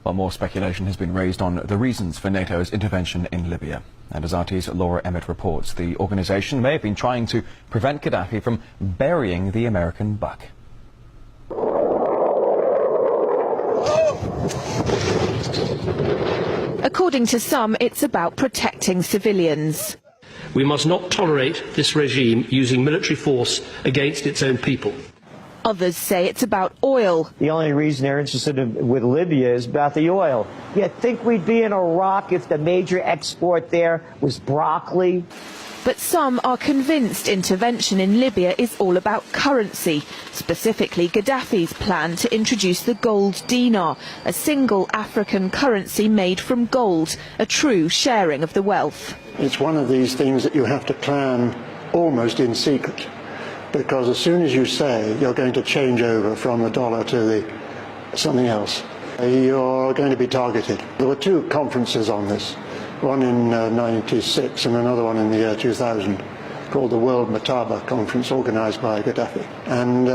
While more speculation has been raised on the reasons for NATO's intervention in Libya. And as RT's Laura Emmett reports, the organisation may have been trying to prevent Gadaffi from burying the American buck. According to some, it's about protecting civilians. We must not tolerate this regime using military force against its own people. Others say it's about oil. The only reason they're interested with Libya is about the oil. You'd think we'd be in Iraq if the major export there was broccoli. But some are convinced intervention in Libya is all about currency, specifically Gaddafi's plan to introduce the gold dinar, a single African currency made from gold, a true sharing of the wealth. It's one of these things that you have to plan almost in secret, because as soon as you say you're going to change over from the dollar to something else, you're going to be targeted. There were two conferences on this. One in '96 and another one in the year 2000, called the World Mataba Conference, organised by Gadaffi. And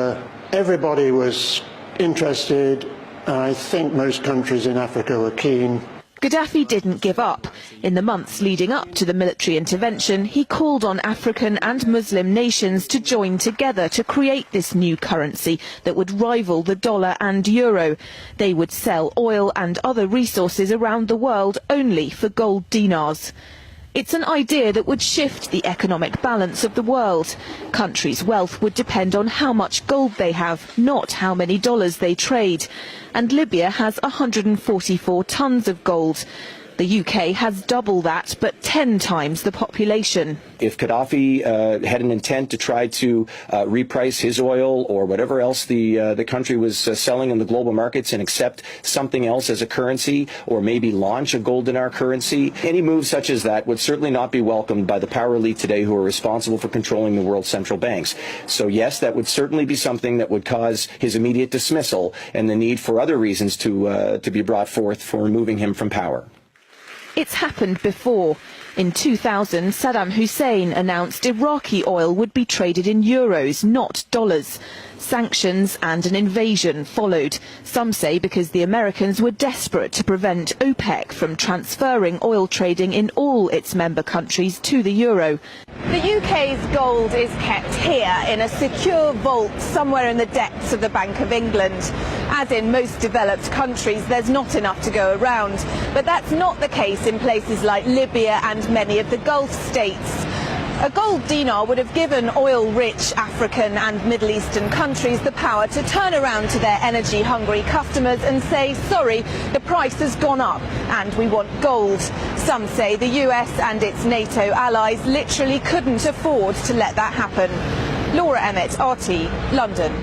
everybody was interested. I think most countries in Africa were keen. Gaddafi didn't give up. In the months leading up to the military intervention, he called on African and Muslim nations to join together to create this new currency that would rival the dollar and euro. They would sell oil and other resources around the world only for gold dinars. It's an idea that would shift the economic balance of the world. Countries' wealth would depend on how much gold they have, not how many dollars they trade. And Libya has 144 tons of gold. The UK has double that, but 10 times the population. If Gaddafi had an intent to try to reprice his oil or whatever else the country was selling in the global markets and accept something else as a currency, or maybe launch a gold dinar currency, any move such as that would certainly not be welcomed by the power elite today who are responsible for controlling the world's central banks. So yes, that would certainly be something that would cause his immediate dismissal and the need for other reasons to be brought forth for removing him from power. It's happened before. In 2000, Saddam Hussein announced Iraqi oil would be traded in euros, not dollars. Sanctions and an invasion followed. Some say because the Americans were desperate to prevent OPEC from transferring oil trading in all its member countries to the euro. The UK's gold is kept here in a secure vault somewhere in the depths of the Bank of England. As in most developed countries, there's not enough to go around. But that's not the case in places like Libya and many of the Gulf states. A gold dinar would have given oil-rich African and Middle Eastern countries the power to turn around to their energy-hungry customers and say, sorry, the price has gone up and we want gold. Some say the US and its NATO allies literally couldn't afford to let that happen. Laura Emmett, RT, London.